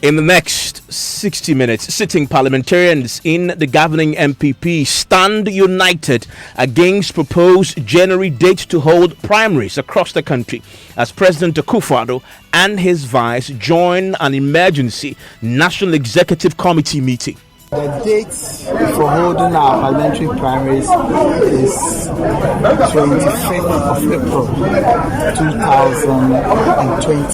In the next 60 minutes, sitting parliamentarians in the governing MPP stand united against proposed January date to hold primaries across the country as President Akufo-Addo and his vice join an emergency National Executive Committee meeting. The date for holding our parliamentary primaries is 25th of April 2020.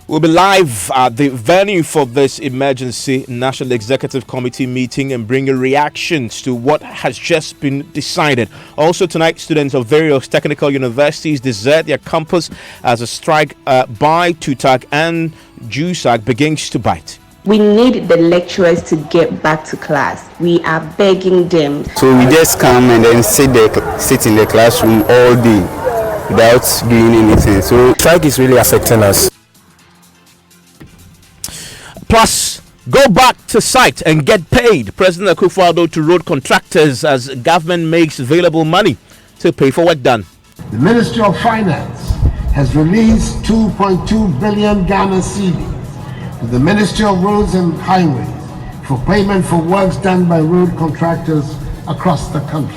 We'll be live at the venue for this emergency National Executive Committee meeting and bringing reactions to what has just been decided. Also tonight, students of various technical universities desert their campus as a strike by TUTAG and JUSAG begins to bite. We need the lecturers to get back to class. We are begging them. So we just come and then sit in the classroom all day without doing anything. So strike is really affecting us. Plus, go back to site and get paid. President Akufo-Addo to road contractors as government makes available money to pay for work done. The Ministry of Finance has released 2.2 billion Ghana cedis to the Ministry of Roads and Highways for payment for works done by road contractors across the country.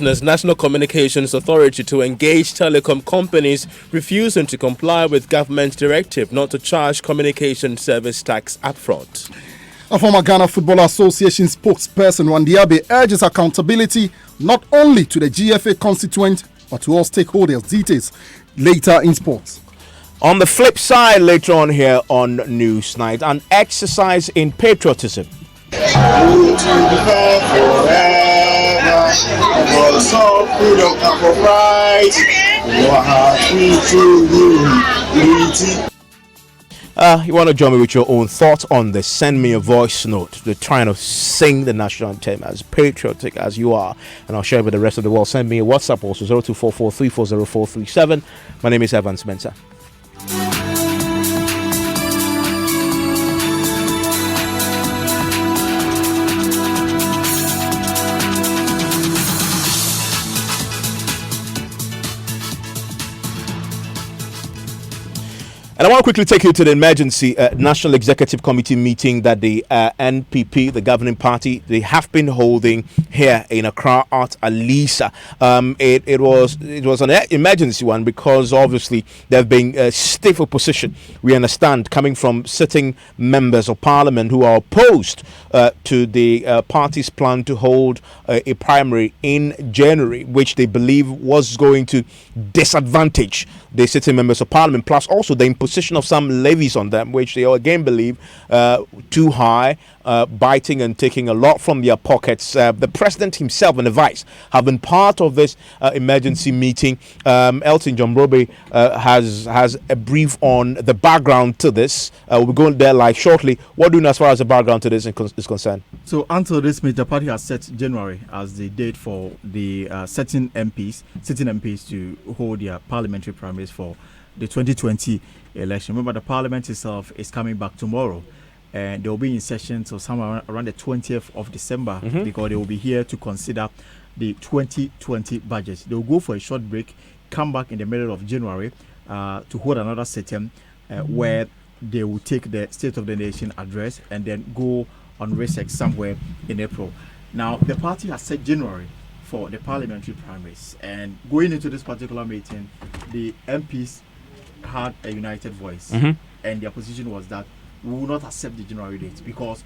National Communications Authority to engage telecom companies refusing to comply with government directive not to charge communication service tax upfront. A former Ghana Football Association spokesperson Wandiabe urges accountability not only to the GFA constituent but to all stakeholders. Details later in sports. On the flip side, later on here on Newsnight, an exercise in patriotism. You want to join me with your own thoughts on this? Send me a voice note. We're trying to sing the national anthem as patriotic as you are, and I'll share it with the rest of the world. Send me a WhatsApp also 0244340437. My name is Evans Mensah. And I want to quickly take you to the emergency National Executive Committee meeting that the NPP, the governing party, they have been holding here in Accra at Alisa. It was an emergency one because obviously there have been stiff opposition, we understand, coming from sitting members of parliament who are opposed to the party's plan to hold a primary in January, which they believe was going to disadvantage the sitting members of parliament, plus also the imposition of some levies on them, which they again believe too high, biting and taking a lot from their pockets. The president himself and the vice have been part of this emergency meeting. Elton John Brobe has a brief on the background to this. We'll be going there live shortly. What do you know as far as the background to this is concerned? So until this meeting, the party has set January as the date for the sitting MPs to hold their parliamentary primaries for the 2020 election. Remember, the parliament itself is coming back tomorrow, and they will be in session till somewhere around the 20th of December because they will be here to consider the 2020 budget. They will go for a short break, come back in the middle of January to hold another sitting where they will take the State of the Nation address and then go on recess somewhere in April. Now, the party has set January for the parliamentary primaries, and going into this particular meeting, the MPs had a united voice, and their position was that we will not accept the January date, because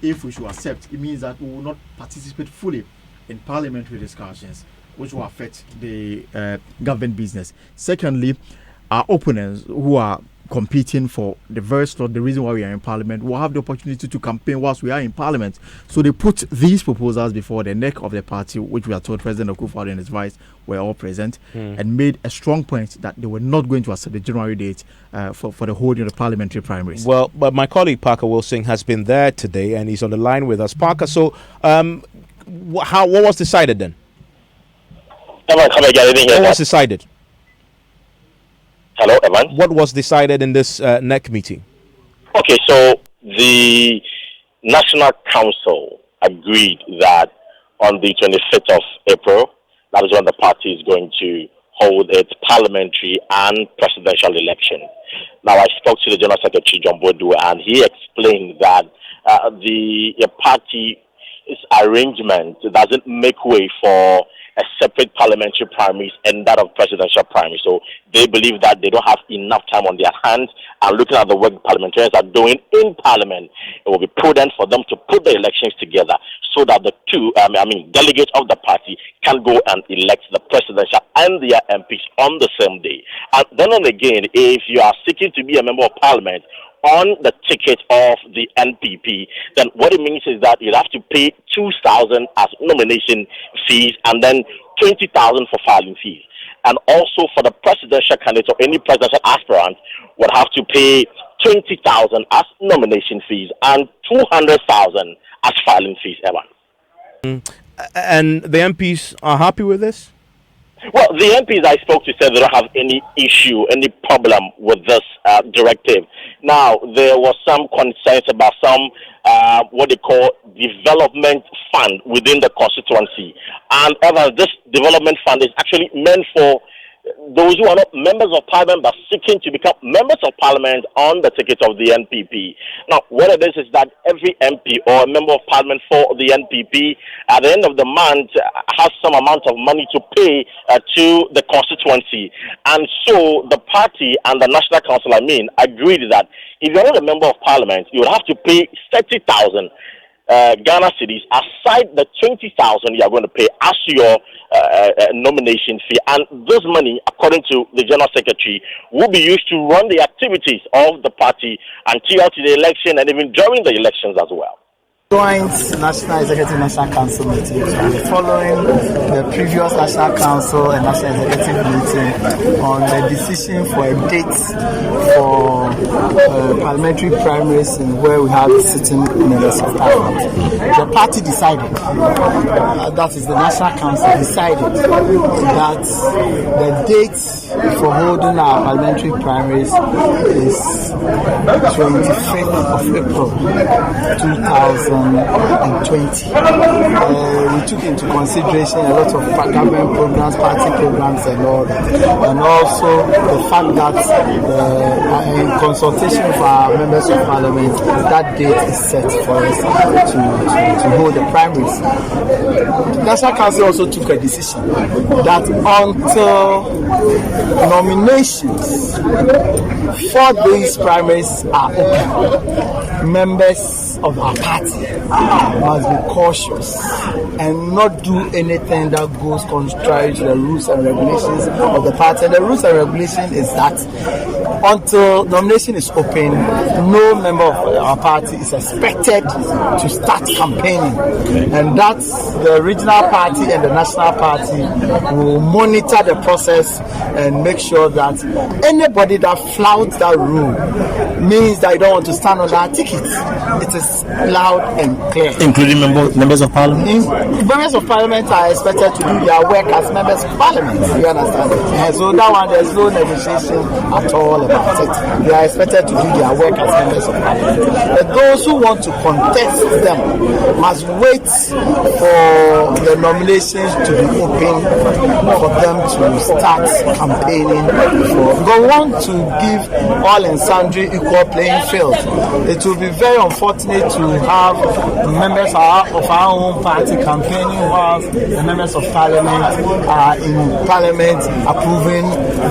if we should accept, it means that we will not participate fully in parliamentary discussions, which will affect the government business. Secondly, our opponents who are competing for the very slot, the reason why we are in parliament, will have the opportunity to campaign whilst we are in parliament. So they put these proposals before the neck of the party, which we are told President Akufo-Addo and his vice were all present, and made a strong point that they were not going to accept the January date for the holding of the parliamentary primaries. Well, but my colleague Parker Wilson has been there today and he's on the line with us. Parker, so what was decided then? What was decided? Hello, Evan. What was decided in this NEC meeting? Okay, so the National Council agreed that on the 25th of April, that is when the party is going to hold its parliamentary and presidential election. Now, I spoke to the General Secretary, John Bodu, and he explained that the party's arrangement doesn't make way for a separate parliamentary primaries and that of presidential primaries. So they believe that they don't have enough time on their hands, and looking at the work parliamentarians are doing in parliament, it will be prudent for them to put the elections together so that the two, delegates of the party can go and elect the presidential and their MPs on the same day. And then again, if you are seeking to be a member of parliament on the ticket of the NPP, then what it means is that you have to pay 2,000 as nomination fees and then 20,000 for filing fees. And also for the presidential candidate or any presidential aspirant would have to pay 20,000 as nomination fees and 200,000 as filing fees, Evan. And the MPs are happy with this? Well, the MPs I spoke to said they don't have any issue, any problem with this directive. Now, there was some concerns about some, what they call development fund within the constituency. And this development fund is actually meant for those who are not members of parliament but seeking to become members of parliament on the ticket of the NPP. Now, what it is that every MP or a member of parliament for the NPP at the end of the month has some amount of money to pay to the constituency. And so the party and the National Council, agreed that if you're not a member of parliament, you will have to pay 30,000 Ghana cedis aside the 20,000 you are going to pay as your nomination fee, and this money, according to the General Secretary, will be used to run the activities of the party until to the election and even during the elections as well. Joint National Executive National Council meeting following the previous National Council and National Executive meeting on the decision for a date for parliamentary primaries in where we have sitting members of parliament. The party decided, that is the National Council decided that the date for holding our parliamentary primaries is 25th of April 2020. We took into consideration a lot of government programs, party programs and all that. And also the fact that in consultation with our members of parliament, that date is set for us to hold the primaries. The National Council also took a decision that until nominations for these primaries are open, members of our party must be cautious and not do anything that goes contrary to the rules and regulations of the party. And the rules and regulation is that until nomination is open, no member of our party is expected to start campaigning. And that's the regional party and the national party will monitor the process and make sure that anybody that flouts that rule means that you don't want to stand on that ticket. It is loud and clear. Including members of parliament? Members of parliament are expected to do their work as members of parliament. You understand? And so that one, there's no negotiation at all about it. They are expected to do their work as members of parliament. But those who want to contest them must wait for the nominations to be open for them to start campaigning for. We want to give all and sundry equal playing field. It will be very unfortunate to have members of our own party campaigning whilst the members of parliament are in parliament approving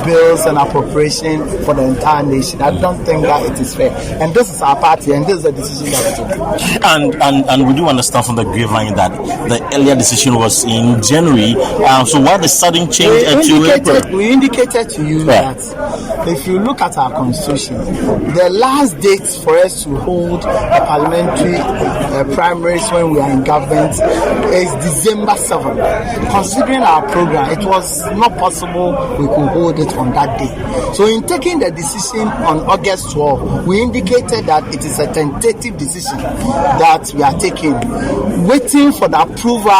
bills and appropriation for the entire nation. I don't think that it is fair. And this is our party, and this is the decision that we took. And we do understand from the grapevine that the earlier decision was in January. So why the sudden change to April? We indicated to you that if you look at our constitution, the last date for us to hold a parliamentary primaries when we are in government is December 7th. Considering our program, it was not possible we could hold it on that day. So in taking the decision on August 12th, we indicated that it is a tentative decision that we are taking, waiting for the approval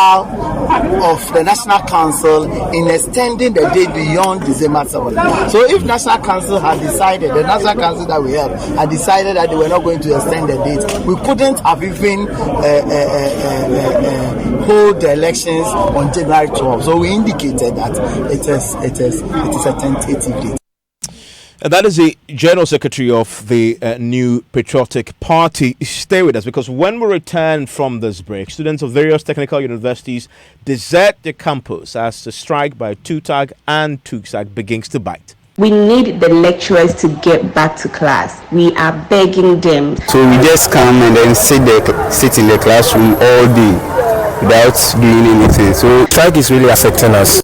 of the National Council in extending the date beyond December 7th. So if National Council had decided, the National Council that we have had decided that they were not going to extend the date, we couldn't have even hold the elections on January 12. So we indicated that it is a tentative date. And that is the General Secretary of the new Patriotic Party. Stay with us, because when we return from this break, students of various technical universities desert the campus as the strike by TUTAG and TUSAG begins to bite. We need the lecturers to get back to class. We are begging them. So we just come and then sit in the classroom all day without doing anything. So strike is really affecting us.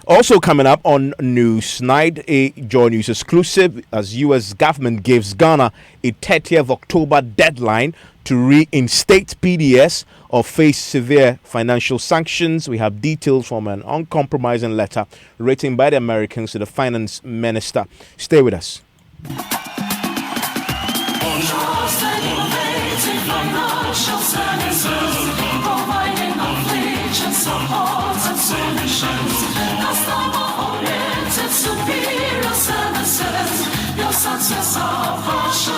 Also coming up on News Night, a Joy News exclusive, as U.S. government gives Ghana a 30th October deadline to reinstate PDS or face severe financial sanctions. We have details from an uncompromising letter written by the Americans to the finance minister. Stay with us. Superior services, your success our portion.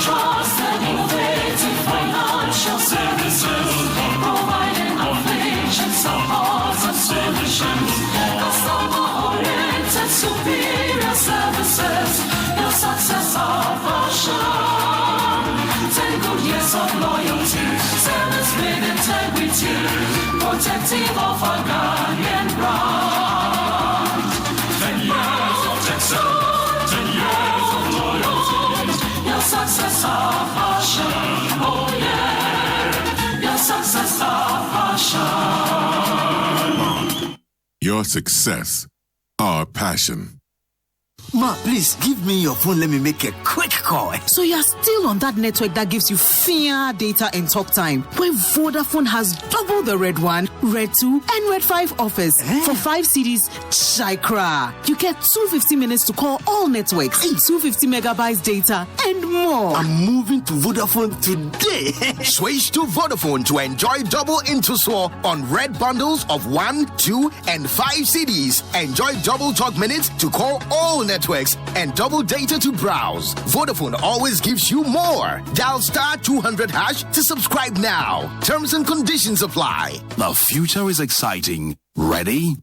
Trusted, innovative financial services, providing affiliation, support and solutions. Customer-oriented, superior services, your success our portion. 10 good years of loyalty, service with integrity, protective of our Ghanaian brand. 10 years of Texas, 10 years of loyalty. Your success our passion, oh yeah. Your success our passion. Your success, our passion. Ma, please give me your phone. Let me make a quick call. So you're still on that network that gives you fair data and talk time, where Vodafone has double the Red 1, Red 2, and Red 5 offers. For 5 CDs, Chikra. You get 250 minutes to call all networks, 250 megabytes data, and more. I'm moving to Vodafone today. Switch to Vodafone to enjoy double Intuswar on red bundles of 1, 2, and 5 CDs. Enjoy double talk minutes to call all networks and double data to browse. Vodafone always gives you more. Dial *200# to subscribe now. Terms and conditions apply. The future is exciting. Ready?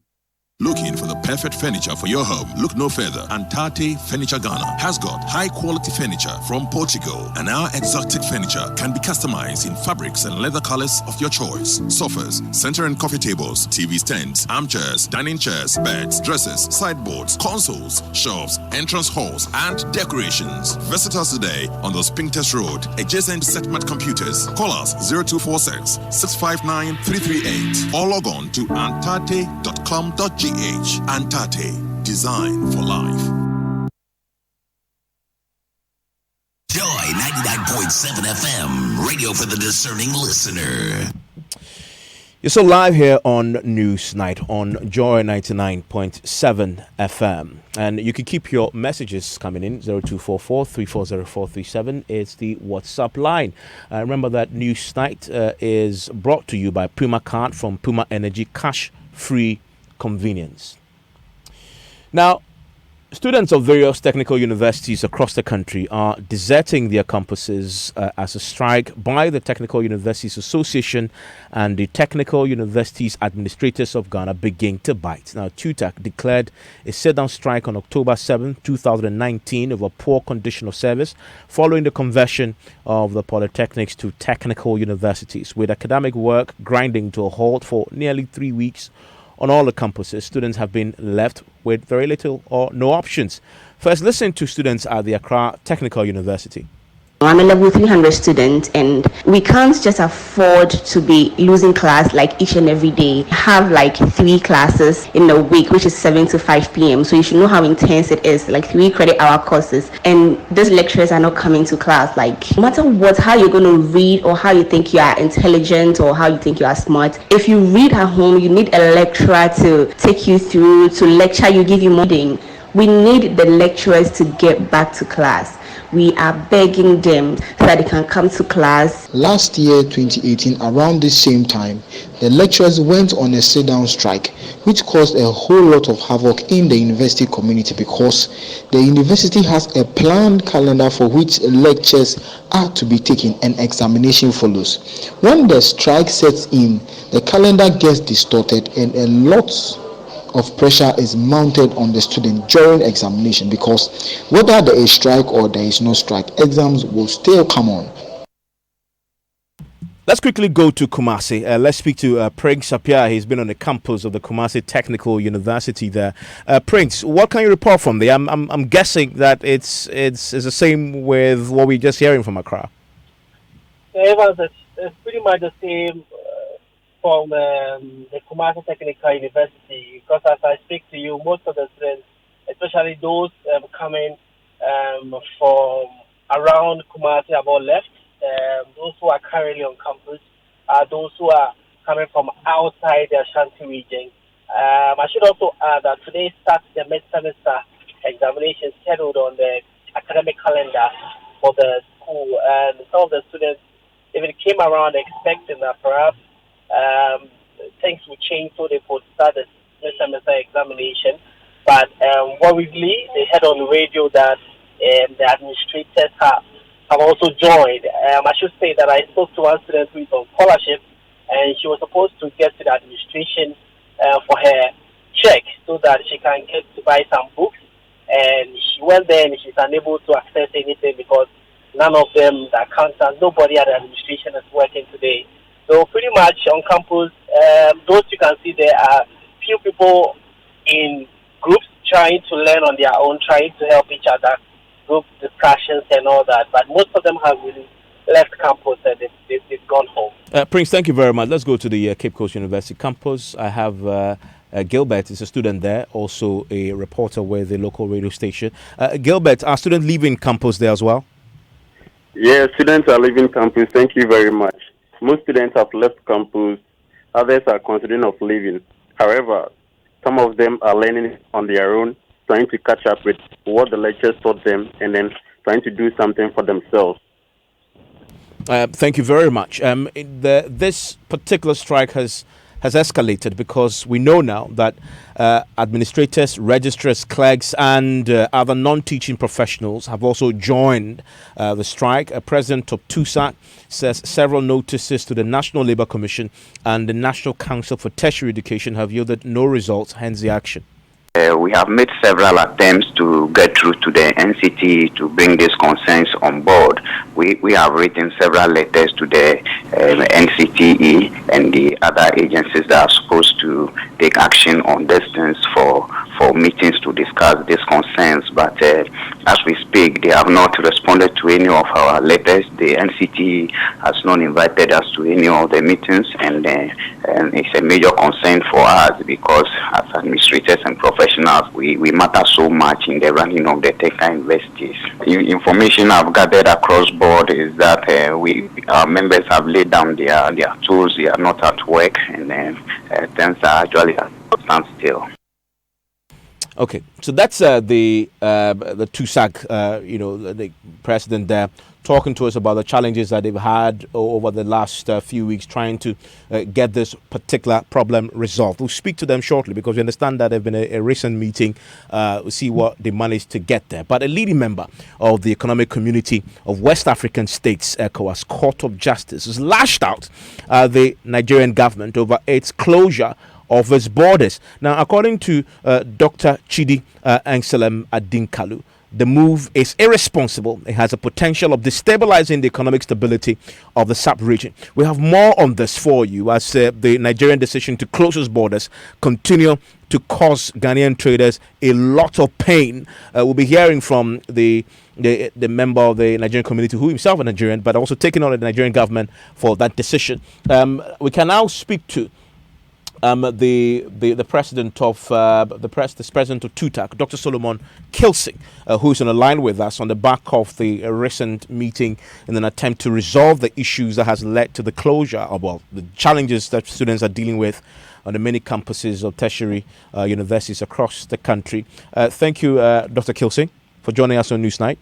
Looking for the perfect furniture for your home? Look no further. Antate Furniture Ghana has got high-quality furniture from Portugal, and our exotic furniture can be customized in fabrics and leather colors of your choice. Sofas, center and coffee tables, TV stands, armchairs, dining chairs, beds, dresses, sideboards, consoles, shelves, entrance halls, and decorations. Visit us today on the Spinktest Road, adjacent to Setmat Computers. Call us 0246 659 338 or log on to antate.com.gh. Antate, design for life. Joy 99.7 FM, radio for the discerning listener. You're so live here on News Night on Joy 99.7 FM. And you can keep your messages coming in. 0244 340437 is the WhatsApp line. Remember that News Night is brought to you by Puma Card from Puma Energy, cash-free convenience. Now, students of various technical universities across the country are deserting their campuses as a strike by the Technical Universities Association and the Technical Universities Administrators of Ghana begin to bite. Now, TUTAG declared a sit-down strike on October 7, 2019 over poor condition of service following the conversion of the polytechnics to technical universities, with academic work grinding to a halt for nearly 3 weeks. On all the campuses, students have been left with very little or no options. First, listen to students at the Accra Technical University. I'm a level 300 student, and we can't just afford to be losing class like each and every day. Have like 3 classes in a week, which is 7 to 5 p.m. So you should know how intense it is, like 3 credit hour courses. And these lecturers are not coming to class. Like, no matter what, how you're going to read or how you think you are intelligent or how you think you are smart, if you read at home, you need a lecturer to take you through, to lecture you, give you more reading. We need the lecturers to get back to class. we are begging them so that they can come to class. Last year, 2018, around this same time, the lecturers went on a sit-down strike, which caused a whole lot of havoc in the university community because the university has a planned calendar for which lectures are to be taken and examination follows. When the strike sets in, the calendar gets distorted and a lot of pressure is mounted on the student during examination because whether there is strike or there is no strike, exams will still come on. Let's quickly go to Kumasi. Let's speak to Prince Appiah. He's been on the campus of the Kumasi Technical University there. Prince, what can you report from there? I'm guessing that it's the same with what we're just hearing from Accra. It's pretty much the same from the Kumasi Technical University, because as I speak to you, most of the students, especially those coming from around Kumasi, have all left. Those who are currently on campus are those who are coming from outside the Ashanti region. I should also add that today starts the mid-semester examination scheduled on the academic calendar for the school, and some of the students even came around expecting that perhaps things would change so they could start the mid-semester examination. But worryingly, they heard on the radio that the administrators have also joined. I should say that I spoke to one student who is on scholarship, and she was supposed to get to the administration for her check so that she can get to buy some books. And she went there and she's unable to access anything because none of them, the accountants, nobody at the administration is working today. So pretty much on campus, those you can see there are few people in groups trying to learn on their own, trying to help each other, group discussions and all that. But most of them have really left campus and they've gone home. Prince, thank you very much. Let's go to the Cape Coast University campus. I have Gilbert is a student there, also a reporter with the local radio station. Gilbert, are students leaving campus there as well? Yeah, students are leaving campus. Thank you very much. Most students have left campus. Others are considering of leaving. However, some of them are learning on their own, trying to catch up with what the lectures taught them, and then trying to do something for themselves. Thank you very much. This particular strike has escalated because we know now that administrators, registrars, clerks, and other non-teaching professionals have also joined the strike. President of TUSAC says several notices to the National Labour Commission and the National Council for Tertiary Education have yielded no results, hence the action. We have made several attempts to get through to the NCT to bring these concerns on board. We have written several letters to the NCTE and the other agencies that are supposed to take action on these things for meetings to discuss these concerns. But as we speak, they have not responded to any of our letters. The NCTE has not invited us to any of the meetings, and it's a major concern for us because as administrators and professionals, we matter so much in the running of the technical universities. Information I've gathered across board is that our members have laid down their tools. They are not at work, and things are actually at standstill. Okay, so that's the TUSAC, the president there, talking to us about the challenges that they've had over the last few weeks trying to get this particular problem resolved. We'll speak to them shortly because we understand that there's been a recent meeting. We'll see what they managed to get there. But a leading member of the Economic Community of West African States, ECOWAS Court of Justice, has lashed out the Nigerian government over its closure of its borders. Now, according to Dr. Chidi Anselm Adinkalu, the move is irresponsible. It has a potential of destabilizing the economic stability of the SAP region. We have more on this for you as the Nigerian decision to close its borders continue to cause Ghanaian traders a lot of pain. We'll be hearing from the member of the Nigerian community who himself is Nigerian, but also taking on the Nigerian government for that decision. We can now speak to the president of the president of TUTAC, Dr. Solomon Kilsing, who is on the line with us on the back of the recent meeting in an attempt to resolve the issues that has led to the closure of the challenges that students are dealing with on the many campuses of tertiary universities across the country. Thank you, Dr. Kilsing, for joining us on Newsnight.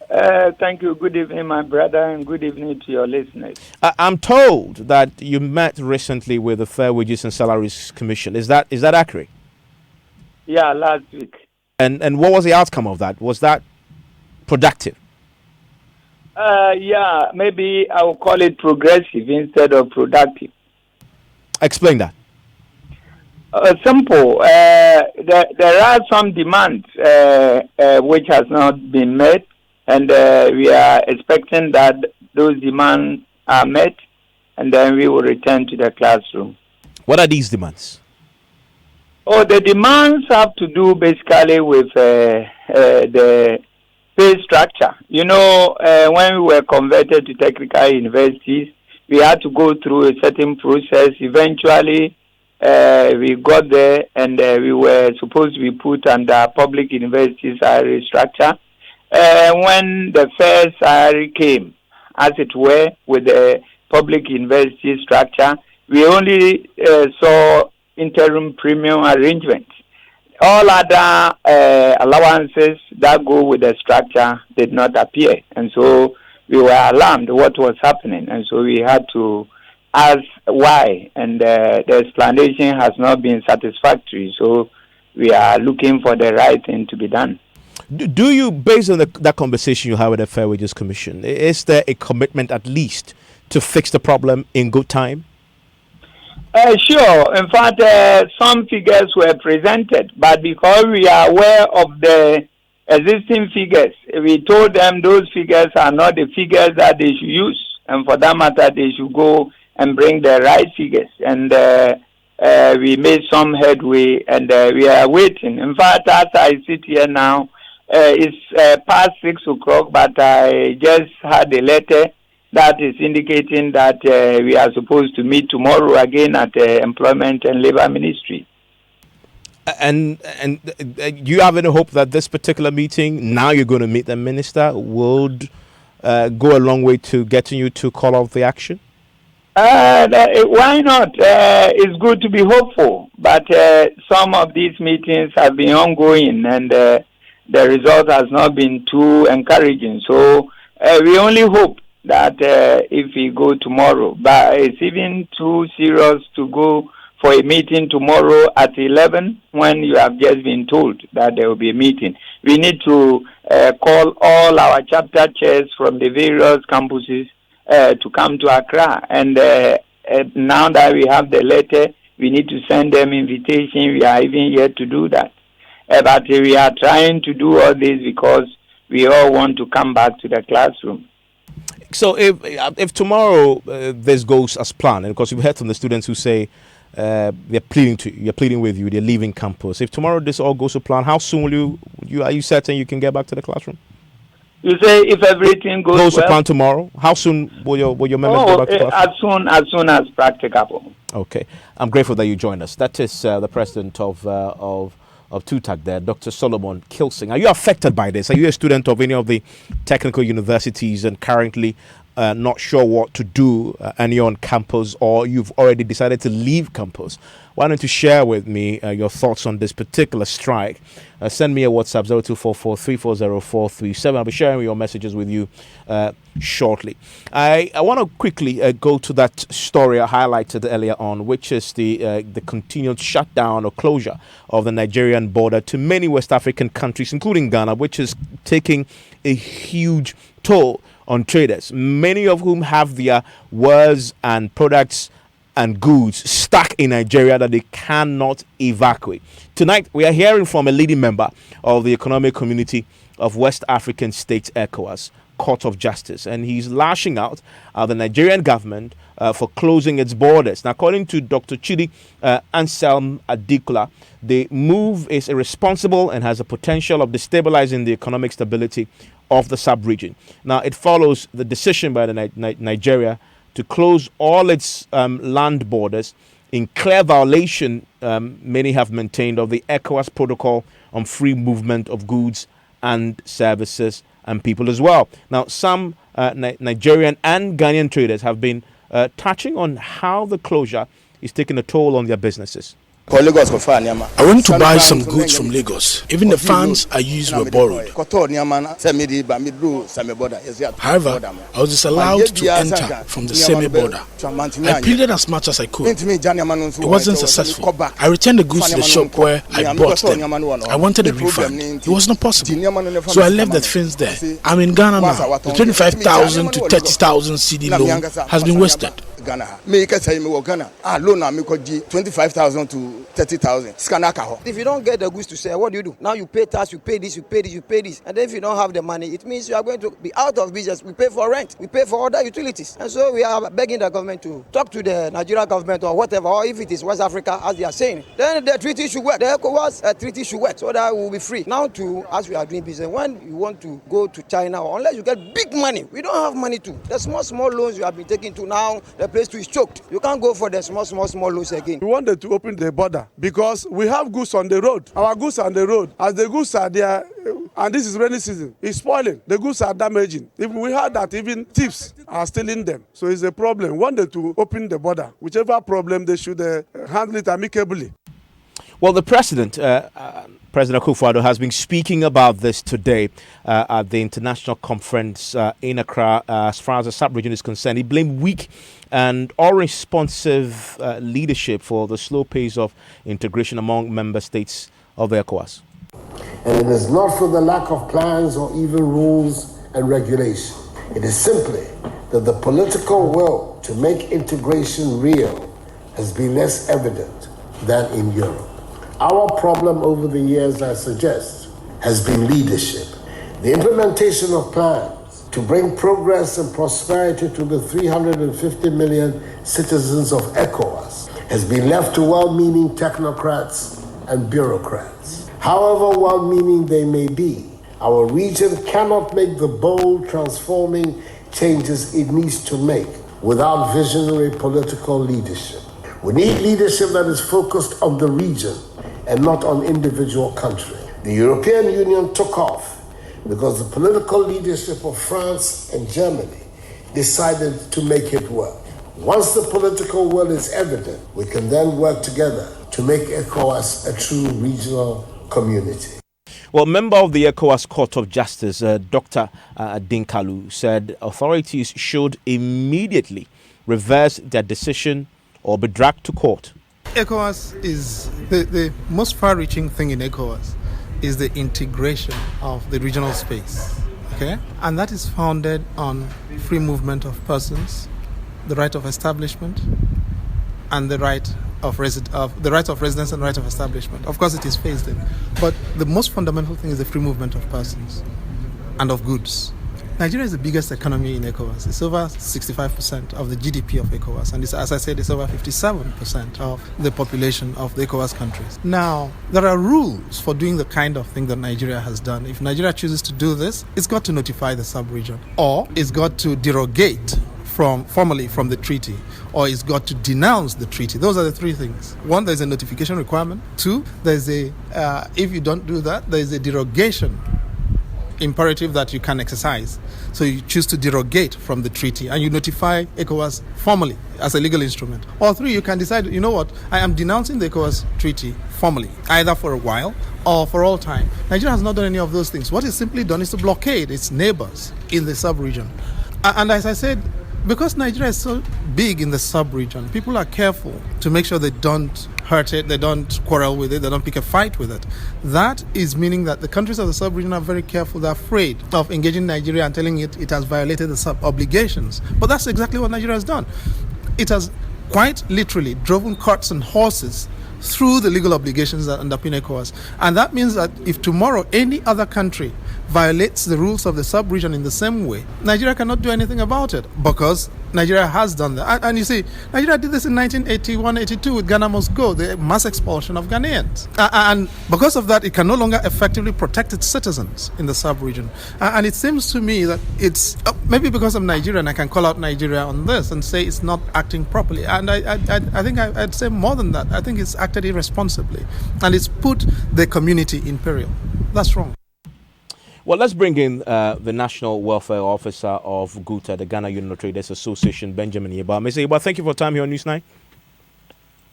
Thank you. Good evening, my brother, and good evening to your listeners. I'm told that you met recently with the Fair Wages and Salaries Commission. Is that accurate? Yeah, last week. And what was the outcome of that? Was that productive? Yeah, maybe I will call it progressive instead of productive. Explain that. Simple. There are some demands which has not been met, and we are expecting that those demands are met, and then we will return to the classroom. What are these demands? Oh, the demands have to do basically with the pay structure. You know, when we were converted to technical universities, we had to go through a certain process. Eventually, we got there, and we were supposed to be put under public university salary structure. When the first salary came, as it were, with the public university structure, we only saw interim premium arrangements. All other allowances that go with the structure did not appear, and so we were alarmed what was happening, and so we had to ask why, and the explanation has not been satisfactory, so we are looking for the right thing to be done. Do you, based on that conversation you had with the Fair Wages Commission, is there a commitment at least to fix the problem in good time? Sure. In fact, some figures were presented, but because we are aware of the existing figures, we told them those figures are not the figures that they should use, and for that matter, they should go and bring the right figures. And we made some headway, and we are waiting. In fact, as I sit here now, it's past 6 o'clock, but I just had a letter that is indicating that we are supposed to meet tomorrow again at the Employment and Labor Ministry. And you have any hope that this particular meeting, now you're going to meet the minister, would go a long way to getting you to call off the action? Why not? It's good to be hopeful, but some of these meetings have been ongoing, and the result has not been too encouraging. So we only hope that if we go tomorrow, but it's even too serious to go for a meeting tomorrow at 11 when you have just been told that there will be a meeting. We need to call all our chapter chairs from the various campuses to come to Accra. And now that we have the letter, we need to send them invitation. We are even yet to do that. But we are trying to do all this because we all want to come back to the classroom. So if tomorrow this goes as planned, and of course you've heard from the students who say you're pleading with you, they're leaving campus. If tomorrow this all goes to plan, how soon will are you certain you can get back to the classroom? You say if everything goes to plan tomorrow, how soon will your members go back to classroom? As soon as practicable. Okay, I'm grateful that you joined us. That is the president of TUTAC there, Dr. Solomon Kilsing. Are you affected by this? Are you a student of any of the technical universities and currently not sure what to do and you're on campus, or you've already decided to leave campus? Why don't you share with me your thoughts on this particular strike? Send me a WhatsApp 0244-340-437. I'll be sharing your messages with you shortly. I want to quickly go to that story I highlighted earlier on, which is the continued shutdown or closure of the Nigerian border to many West African countries, including Ghana, which is taking a huge toll on traders, many of whom have their wares and products and goods stuck in Nigeria that they cannot evacuate. Tonight, we are hearing from a leading member of the Economic Community of West African States, ECOWAS, Court of Justice, and he's lashing out at the Nigerian government for closing its borders. Now, according to Dr. Chidi Anselm Adikula, the move is irresponsible and has the potential of destabilizing the economic stability of the sub-region. Now, it follows the decision by the Nigeria to close all its land borders in clear violation, many have maintained, of the ECOWAS protocol on free movement of goods and services and people as well. Now, some Nigerian and Ghanaian traders have been touching on how the closure is taking a toll on their businesses. I went to buy some goods from Lagos. Even the fans I used were borrowed. However, I was disallowed to enter from the semi border. I pleaded as much as I could. It wasn't successful. I returned the goods to the shop where I bought them. I wanted a refund. It was not possible. So I left the things there. I'm in Ghana now. The 25,000 to 30,000 CD loan has been wasted. Loan 25,000 to 30,000. If you don't get the goods to sell, what do? Now you pay tax, you pay this, you pay this, you pay this. And then if you don't have the money, it means you are going to be out of business. We pay for rent, we pay for other utilities. And so we are begging the government to talk to the Nigerian government or whatever, or if it is West Africa, as they are saying, then the treaty should work. The ECOWAS treaty should work so that we will be free. Now, as we are doing business, when you want to go to China, or unless you get big money, we don't have money to. The small loans you have been taking to now, the place to is choked. You can't go for the small loans again. We wanted to open the border because we have goods on the road. Our goods are on the road. As the goods are there, and this is rainy season, it's spoiling. The goods are damaging. If we heard that even thieves are stealing them. So it's a problem. We wanted to open the border. Whichever problem, they should handle it amicably. Well, the President Akufo-Addo has been speaking about this today at the international conference in Accra. As far as the sub-region is concerned, he blamed weak and unresponsive leadership for the slow pace of integration among member states of ECOWAS. And it is not for the lack of plans or even rules and regulation. It is simply that the political will to make integration real has been less evident than in Europe. Our problem over the years, I suggest, has been leadership. The implementation of plans to bring progress and prosperity to the 350 million citizens of ECOWAS has been left to well-meaning technocrats and bureaucrats. However well-meaning they may be, our region cannot make the bold, transforming changes it needs to make without visionary political leadership. We need leadership that is focused on the region and not on individual country. The European Union took off because the political leadership of France and Germany decided to make it work. Once the political will is evident, we can then work together to make ECOWAS a true regional community. Well, member of the ECOWAS Court of Justice, Dr. Dinkalu, said authorities should immediately reverse their decision or be dragged to court. ECOWAS is the most far-reaching thing in ECOWAS is the integration of the regional space, okay? And that is founded on free movement of persons, the right of establishment, and the right of residence and right of establishment. Of course, it is phased in, but the most fundamental thing is the free movement of persons and of goods. Nigeria is the biggest economy in ECOWAS. It's over 65% of the GDP of ECOWAS, and as I said, it's over 57% of the population of the ECOWAS countries. Now, there are rules for doing the kind of thing that Nigeria has done. If Nigeria chooses to do this, it's got to notify the sub-region, or it's got to derogate formally from the treaty, or it's got to denounce the treaty. Those are the three things. One, there's a notification requirement. Two, there's if you don't do that, there's a derogation imperative that you can exercise. So you choose to derogate from the treaty and you notify ECOWAS formally as a legal instrument. Or three, you can decide, you know what, I am denouncing the ECOWAS treaty formally, either for a while or for all time. Nigeria has not done any of those things. What it's simply done is to blockade its neighbors in the sub-region. And as I said, because Nigeria is so big in the sub-region, people are careful to make sure they don't hurt it, they don't quarrel with it, they don't pick a fight with it. That is meaning that the countries of the sub-region are very careful, they're afraid of engaging Nigeria and telling it has violated the sub-obligations. But that's exactly what Nigeria has done. It has quite literally driven carts and horses through the legal obligations that underpin ECOWAS. And that means that if tomorrow any other country violates the rules of the sub-region in the same way, Nigeria cannot do anything about it because Nigeria has done that. And you see, Nigeria did this in 1981-82 with Ghana Must Go, the mass expulsion of Ghanaians. And because of that, it can no longer effectively protect its citizens in the sub-region. And it seems to me that it's, maybe because I'm Nigerian, I can call out Nigeria on this and say it's not acting properly. And I think I'd say more than that. I think it's acted irresponsibly. And it's put the community in peril. That's wrong. Well, let's bring in the National Welfare Officer of GUTA, the Ghana Union of Traders Association, Benjamin Yeba. Mr. Yeba, thank you for your time here on Newsnight.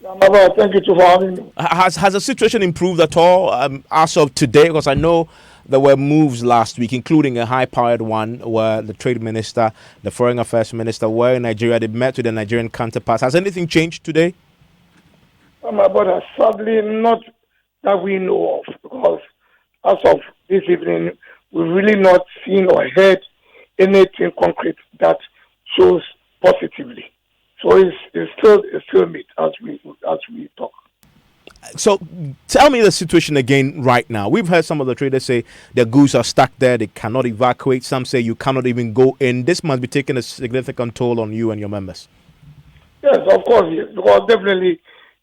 Thank you for having me. Has the situation improved at all as of today? Because I know there were moves last week, including a high-powered one where the trade minister, the foreign affairs minister were in Nigeria. They met with the Nigerian counterparts. Has anything changed today? My brother, sadly not that we know of, because as of this evening, we've really not seen or heard anything concrete that shows positively. So it's still meet as we talk. So tell me the situation again right now. We've heard some of the traders say their goods are stuck there. They cannot evacuate. Some say you cannot even go in. This must be taking a significant toll on you and your members. Yes, of course, yes. Because definitely,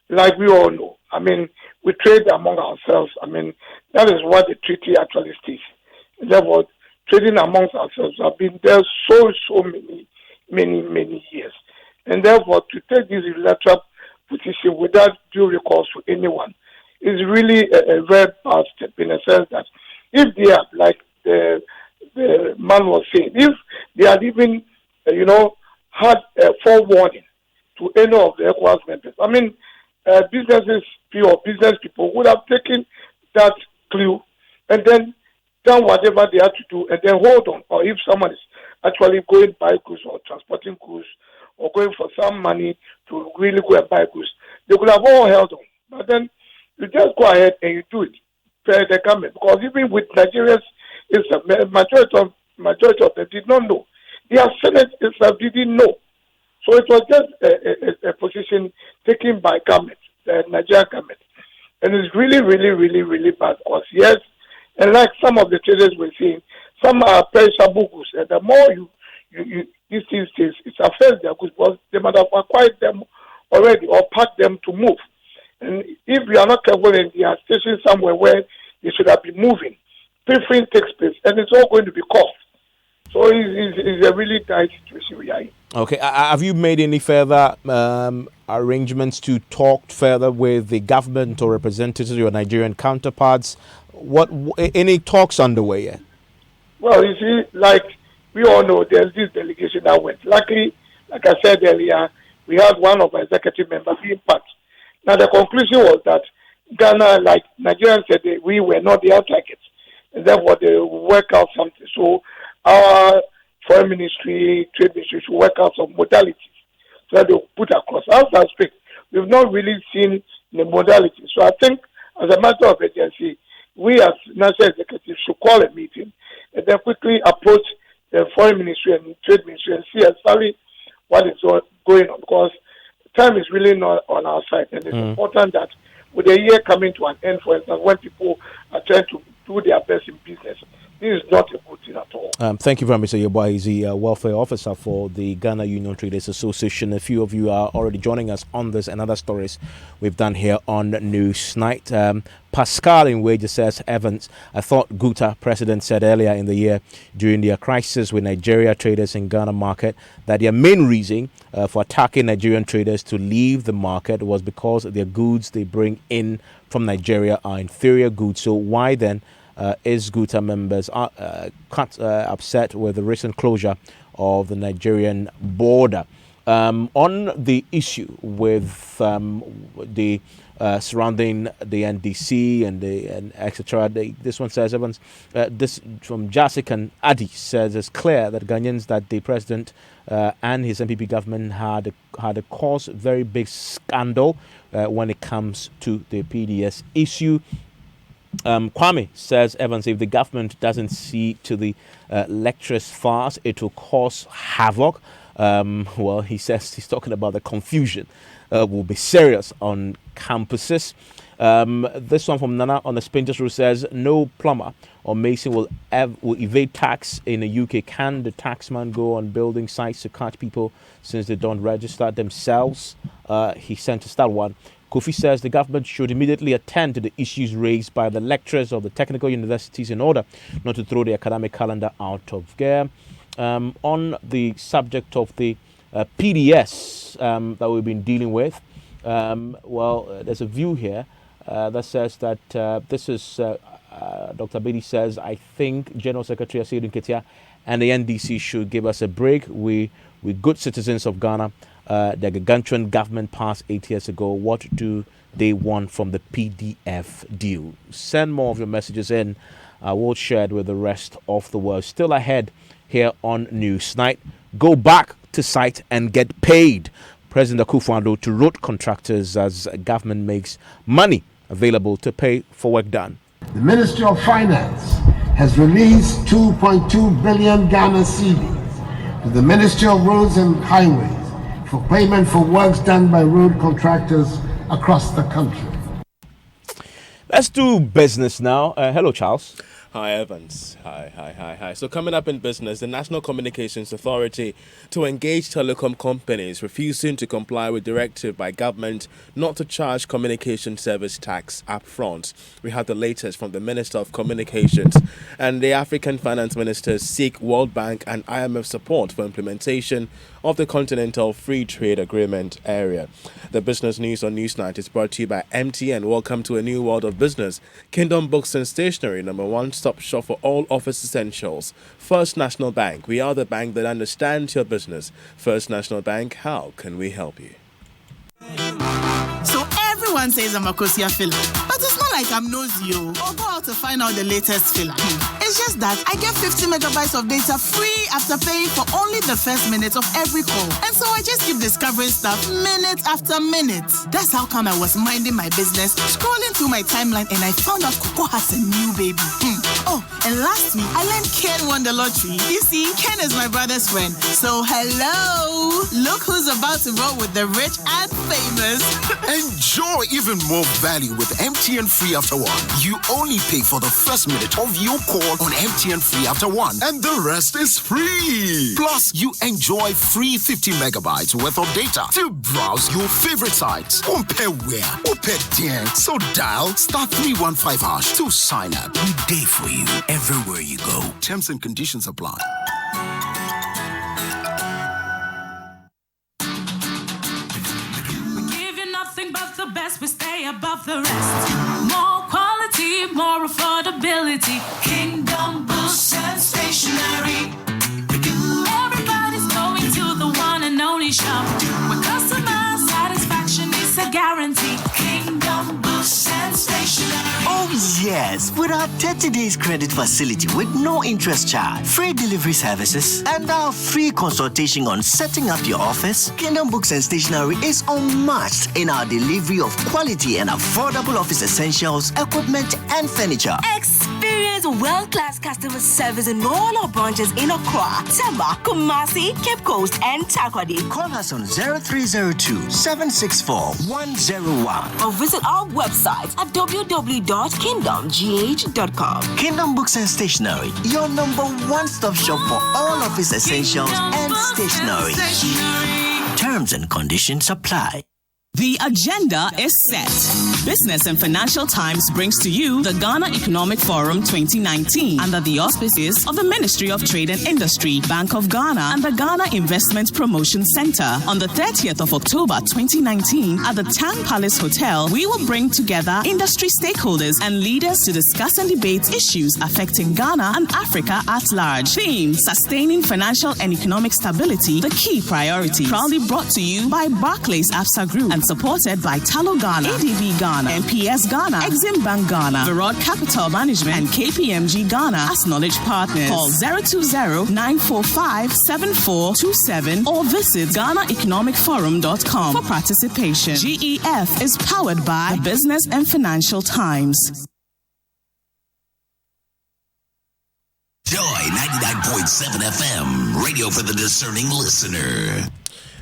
like we all know, I mean, we trade among ourselves. I mean, that is what the treaty actually states. Therefore, trading amongst ourselves have been there so many years. And therefore, to take this unilateral position without due recourse to anyone is really a very bad step, in a sense that if they are, like the man was saying, if they had even, had a forewarning to any of the ECOWAS members, I mean, business people would have taken that clue and then done whatever they had to do and then hold on. Or if someone is actually going by goods or transporting goods or going for some money to really go and buy goods, they could have all held on. But then you just go ahead and you do it per the government. Because even with Nigerians, it's a majority of them did not know. Their Senate itself didn't know. So it was just a position taken by government, the Nigerian government. And it's really, really, really, really bad. Because yes, and like some of the traders were saying, some are perishable goods. And the more these things, it affects their goods, because they might have acquired them already or packed them to move. And if we are not careful and they are stationed somewhere where they should have been moving, pilfering takes place, and it's all going to be cost. So it's a really tight situation we are in. Okay, have you made any further arrangements to talk further with the government or representatives of your Nigerian counterparts? Any talks underway yet? Well, you see, like we all know, there's this delegation that went. Luckily, like I said earlier, we had one of our executive members being part. Now, the conclusion was that Ghana, like Nigerians said, we were not the outliers. And therefore, they work out something. So our foreign ministry, trade ministry should work out some modalities so that they'll put across. As I speak, we've not really seen the modalities. So I think, as a matter of urgency, we as national executives should call a meeting and then quickly approach the foreign ministry and trade ministry and see exactly what is going on, because time is really not on our side, and it's important that with the year coming to an end, for instance, when people are trying to do their best in business, this is not a good thing at all. Thank you very much, Mr. Yeboah. He's the welfare officer for the Ghana Union Traders Association. A few of you are already joining us on this and other stories we've done here on News Night. Pascal in Wages says, Evans, I thought Guta, president, said earlier in the year during their crisis with Nigeria traders in Ghana market that their main reason for attacking Nigerian traders to leave the market was because their goods they bring in from Nigeria are inferior goods. So why then is Guta members upset with the recent closure of the Nigerian border? On the issue with the surrounding the NDC and etc. This one says, Evans, this from Jasikan Adi says it's clear that Ghanaians that the president and his MPP government had caused very big scandal when it comes to the PDS issue. Kwame says, Evans, if the government doesn't see to the lecturers fast, it will cause havoc. Well, he says he's talking about the confusion will be serious on campuses. This one from Nana on the Spinjers Road says, no plumber or mason will evade tax in the UK. Can the taxman go on building sites to catch people since they don't register themselves? He sent us that one. Kofi says the government should immediately attend to the issues raised by the lecturers of the technical universities in order not to throw the academic calendar out of gear. On the subject of the PDS that we've been dealing with, there's a view here that says that this is, Dr. Bedi says, I think General Secretary Asidu Nketia and the NDC should give us a break. We're good citizens of Ghana the gargantuan government passed 8 years ago. What do they want from the PDF deal? Send more of your messages in. We'll share it with the rest of the world. Still ahead here on Newsnight. Go back to site and get paid. President Akufo-Addo to road contractors as government makes money available to pay for work done. The Ministry of Finance has released 2.2 billion Ghana cedis to the Ministry of Roads and Highways for payment for works done by road contractors across the country. Let's do business now. Hello, Charles. Hi, Evans. Hi. So coming up in business, the National Communications Authority to engage telecom companies refusing to comply with directive by government not to charge communication service tax up front. We have the latest from the Minister of Communications, and the African finance ministers seek World Bank and IMF support for implementation of the Continental Free Trade Agreement area. The business news on Newsnight is brought to you by MTN. Welcome to a new world of business. Kingdom Books and Stationery, number one stop shop for all office essentials. First National Bank. We are the bank that understands your business. First National Bank, how can we help you? So everyone says I'm a Kosia filler, but it's not like I'm nosy or go out to find out the latest filler. It's just that I get 50 megabytes of data free after paying for only the first minute of every call. And so I just keep discovering stuff minute after minute. That's how come I was minding my business, scrolling through my timeline, and I found out Coco has a new baby. Oh, and last week I learned Ken won the lottery. You see, Ken is my brother's friend. So hello, look who's about to roll with the rich and famous. Enjoy even more value with MTN Free After One. You only pay for the first minute of your call on MTN Free After One, and the rest is free. Plus, you enjoy free 50 megabytes worth of data to browse your favorite sites. Compare where, compare there. So dial *315# to sign up. We day for you everywhere you go. Terms and conditions apply. But the best, we stay above the rest. More quality, more affordability. Kingdom Books and Stationery. Everybody's going to the one and only shop where customer satisfaction is a guarantee. Kingdom Books and Stationery. Oh yes, with our 30 days credit facility with no interest charge, free delivery services, and our free consultation on setting up your office, Kingdom Books and Stationery is unmatched in our delivery of quality and affordable office essentials, equipment, and furniture. Experience world-class customer service in all our branches in Accra, Tema, Kumasi, Cape Coast, and Takoradi. Call us on 0302-764-101 or visit our website at www.kingdomgh.com. Kingdom Books and Stationery, your number one stop shop for all office essentials and stationery. Terms and conditions apply. The agenda is set. Business and Financial Times brings to you the Ghana Economic Forum 2019 under the auspices of the Ministry of Trade and Industry, Bank of Ghana, and the Ghana Investment Promotion Center. On the 30th of October 2019 at the Tang Palace Hotel, we will bring together industry stakeholders and leaders to discuss and debate issues affecting Ghana and Africa at large. Theme: Sustaining Financial and Economic Stability, the key priority. Proudly brought to you by Barclays Absa Group and supported by Talo Ghana, ADB Ghana, MPS Ghana, Exim Bank Ghana, Virod Capital Management, and KPMG Ghana as knowledge partners. Call 020-945-7427 or visit GhanaEconomicForum.com for participation. GEF is powered by the Business and Financial Times. Joy 99.7 FM, radio for the discerning listener.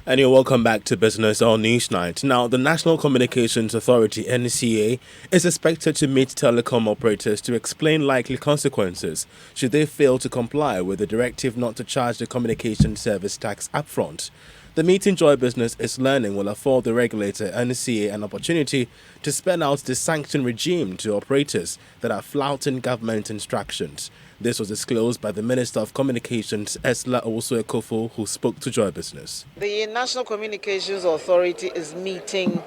And you're welcome back to Business on Newsnight. Now, the National Communications Authority, NCA, is expected to meet telecom operators to explain likely consequences should they fail to comply with the directive not to charge the communication service tax upfront. The meeting Joy Business is learning will afford the regulator, NCA, an opportunity to spell out the sanction regime to operators that are flouting government instructions. This was disclosed by the Minister of Communications, Esla Owusu-Ekofo, who spoke to Joy Business. The National Communications Authority is meeting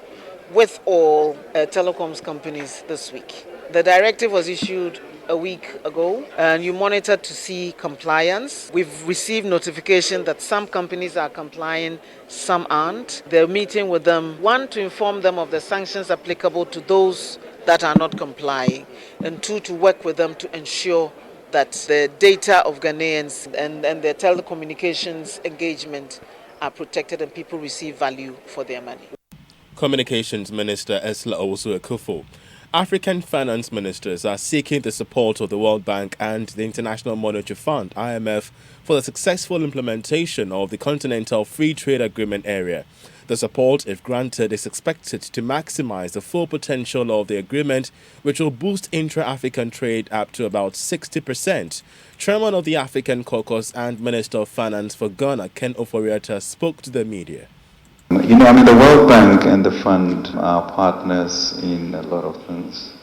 with all telecoms companies this week. The directive was issued a week ago, and you monitor to see compliance. We've received notification that some companies are complying, some aren't. They're meeting with them, one, to inform them of the sanctions applicable to those that are not complying, and two, to work with them to ensure that the data of Ghanaians and their telecommunications engagement are protected and people receive value for their money. Communications Minister Esla Owusu-Ekufo. African finance ministers are seeking the support of the World Bank and the International Monetary Fund, IMF, for the successful implementation of the Continental Free Trade Agreement area. The support, if granted, is expected to maximize the full potential of the agreement, which will boost intra-African trade up to about 60%. Chairman of the African Caucus and Minister of Finance for Ghana, Ken Ofori-Atta, spoke to the media. The World Bank and the fund are partners in a lot of things.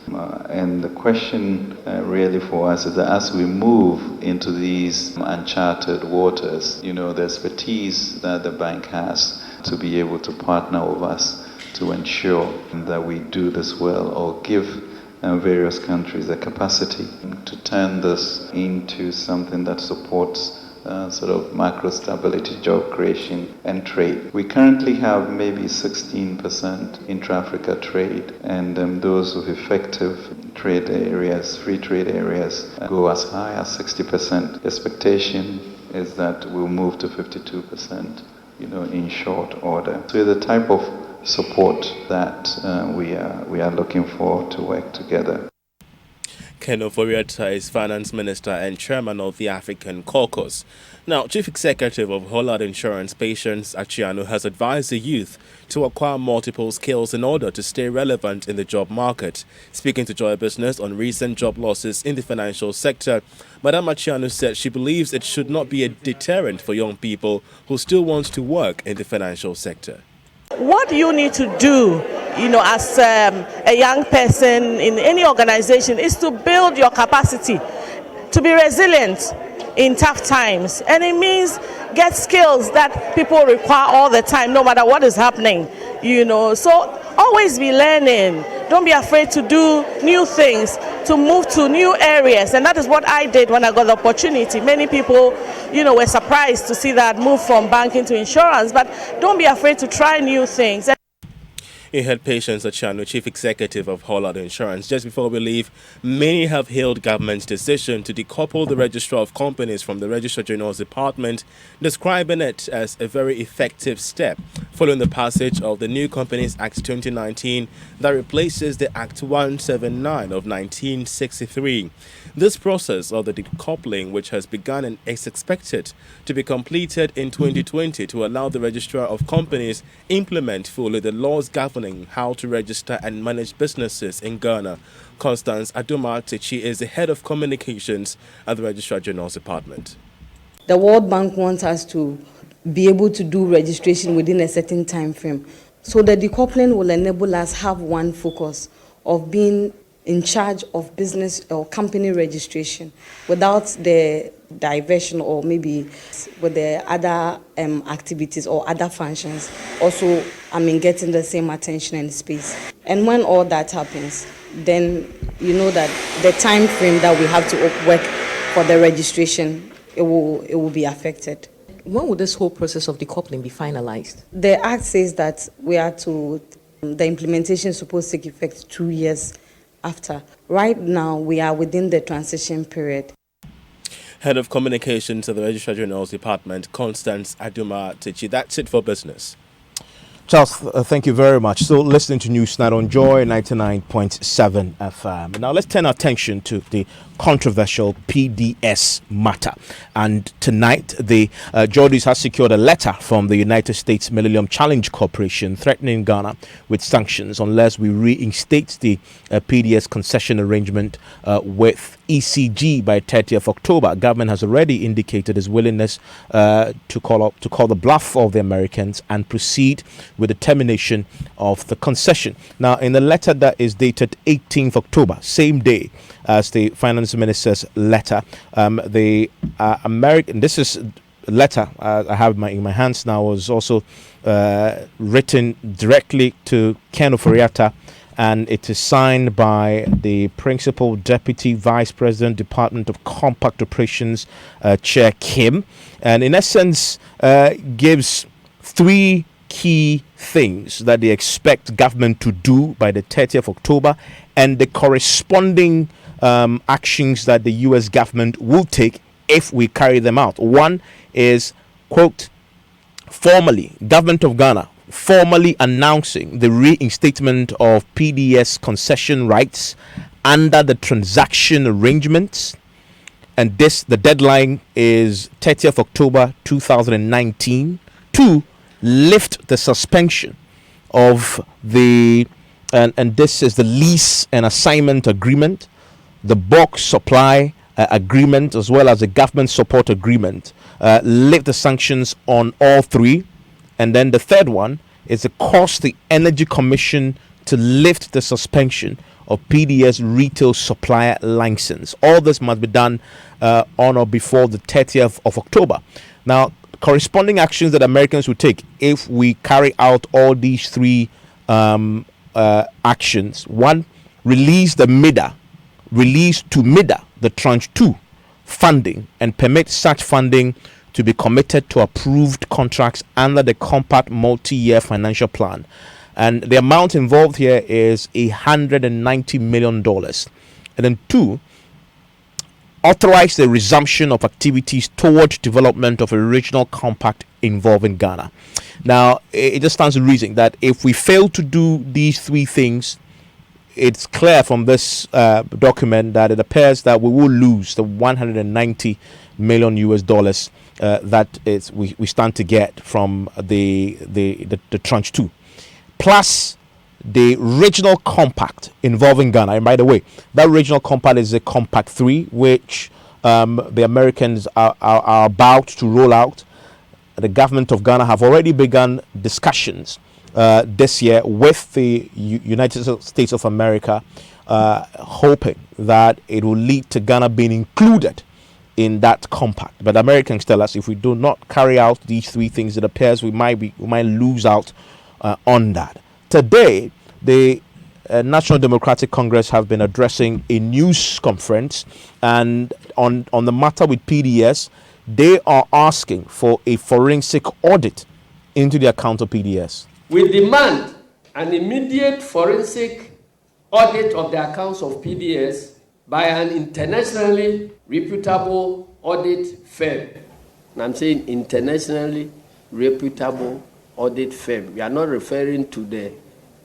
And the question really for us is that as we move into these uncharted waters, the expertise that the bank has to be able to partner with us to ensure that we do this well, or give various countries the capacity to turn this into something that supports sort of macro stability, job creation, and trade. We currently have maybe 16% intra-Africa trade, and those with effective trade areas, free trade areas, go as high as 60%. The expectation is that we'll move to 52%, in short order. So the type of support that we are looking for to work together. Ken Ofori-Atta is Finance Minister and Chairman of the African Caucus. Now, Chief Executive of Hollard Insurance, Patience Achiano, has advised the youth to acquire multiple skills in order to stay relevant in the job market. Speaking to Joy Business on recent job losses in the financial sector, Madam Achiano said she believes it should not be a deterrent for young people who still want to work in the financial sector. What you need to do, as a young person in any organization, is to build your capacity to be resilient in tough times. And it means get skills that people require all the time, no matter what is happening, So always be learning. Don't be afraid to do new things, to move to new areas. And that is what I did when I got the opportunity. Many people, were surprised to see that move from banking to insurance. But don't be afraid to try new things. You heard Patience Achiano, Chief Executive of Hollard Insurance. Just before we leave, many have hailed government's decision to decouple the Registrar of Companies from the Registrar General's Department, describing it as a very effective step following the passage of the New Companies Act 2019 that replaces the Act 179 of 1963. This process of the decoupling, which has begun and is expected to be completed in 2020 to allow the Registrar of Companies implement fully the laws governing how to register and manage businesses in Ghana. Constance Aduma-Techi is the head of communications at the Registrar General's Department. The World Bank wants us to be able to do registration within a certain time frame. So the decoupling will enable us have one focus of being in charge of business or company registration without the diversion or maybe with the other activities or other functions also getting the same attention and space. And when all that happens, then that the time frame that we have to work for the registration, it will be affected. When will this whole process of decoupling be finalized? The Act says that the implementation is supposed to take effect 2 years after. Right now, we are within the transition period. Head of Communications at the Registrar General's Department, Constance Aduma-Techi. That's it for business. Charles, thank you very much. So, listening to News Night on Joy 99.7 FM. Now, let's turn our attention to the controversial PDS matter. And tonight, the Geordies has secured a letter from the United States Millennium Challenge Corporation threatening Ghana with sanctions unless we reinstate the PDS concession arrangement with ECG by 30th October. Government has already indicated its willingness to call the bluff of the Americans and proceed with the termination of the concession. Now, in the letter that is dated 18th October, same day as the Finance Minister's letter, the American, this is a letter I have in my hands now, was also written directly to Ken Ofori-Atta and it is signed by the Principal Deputy Vice President, Department of Compact Operations, Chair Kim, and in essence gives 3 key things that they expect government to do by the 30th of October, and the corresponding actions that the U.S. government will take if we carry them out. One is, quote, formally, Government of Ghana formally announcing the reinstatement of PDS concession rights under the transaction arrangements, and the deadline is 30th October 2019, to lift the suspension of the and this is the lease and assignment agreement, the bulk supply agreement, as well as the government support agreement. Lift the sanctions on all 3. And then the third one is to cause the Energy Commission to lift the suspension of PDS retail supplier license. All this must be done on or before the 30th of October. Now, corresponding actions that Americans will take if we carry out all these 3 actions. 1, release to MIDA the tranche 2 funding and permit such funding to be committed to approved contracts under the compact multi-year financial plan. And the amount involved here is $190 million. And then 2, authorize the resumption of activities towards development of a regional compact involving Ghana. Now, it just stands to reason that if we fail to do these 3 things, it's clear from this document that it appears that we will lose the $190 million US that we stand to get from the tranche 2, plus the regional compact involving Ghana. And by the way, that regional compact is a compact 3, which the Americans are about to roll out. The government of Ghana have already begun discussions this year with the United States of America, hoping that it will lead to Ghana being included in that compact. But Americans tell us if we do not carry out these 3 things, it appears we might lose out on that. Today, the National Democratic Congress have been addressing a news conference, and on the matter with PDS, they are asking for a forensic audit into the account of PDS. We demand an immediate forensic audit of the accounts of PDS by an internationally reputable audit firm. And I'm saying internationally reputable audit firm. We are not referring to the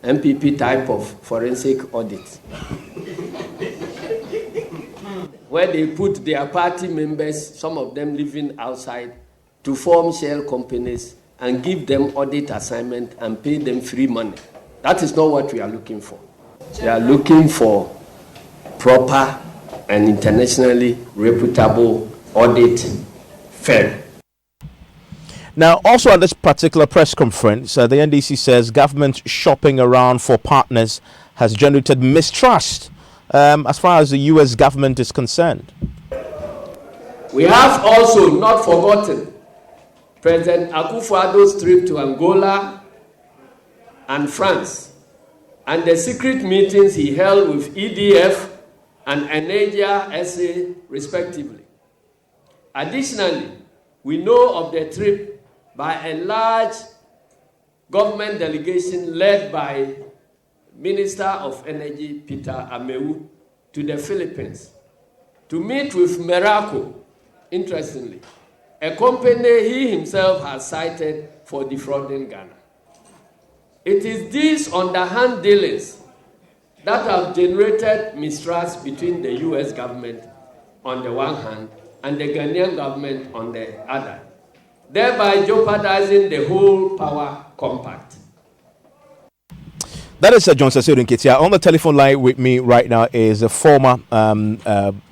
MPP type of forensic audit, where they put their party members, some of them living outside, to form shell companies and give them audit assignment and pay them free money. That is not what we are looking for. We are looking for proper and internationally reputable audit firm. Now, also at this particular press conference, the NDC says government shopping around for partners has generated mistrust as far as the U.S. government is concerned. We have also not forgotten President Akufo-Addo's trip to Angola and France, and the secret meetings he held with EDF and Enegia SA, respectively. Additionally, we know of the trip by a large government delegation led by Minister of Energy Peter Amewu to the Philippines to meet with Merako, interestingly, a company he himself has cited for defrauding Ghana. It is these underhand dealings that have generated mistrust between the U.S. government on the one hand and the Ghanaian government on the other, thereby jeopardizing the whole power compact. That is John Sasiru Nketia. On the telephone line with me right now is a former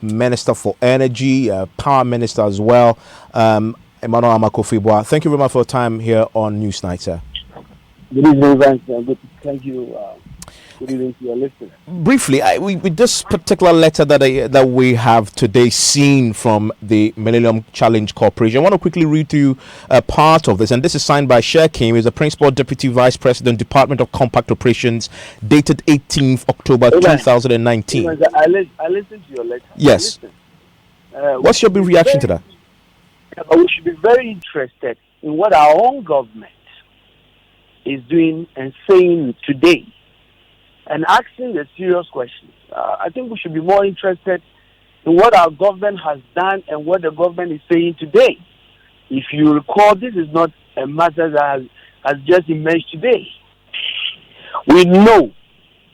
Minister for Energy, Power Minister as well, Emmanuel Amakufo-Addo. Thank you very much for your time here on Newsnight, sir. Good evening, Thank you. Good evening to your listeners. Briefly, with this particular letter that we have today seen from the Millennium Challenge Corporation, I want to quickly read to you part of this, and this is signed by Shekim, who is the Principal Deputy Vice President, Department of Compact Operations, dated 18th October 2019. I listened to your letter. Yes. What's your brief reaction to that? We should be very interested in what our own government is doing and saying today, and asking the serious questions. I think we should be more interested in what our government has done and what the government is saying today. If you recall, this is not a matter that has just emerged today. We know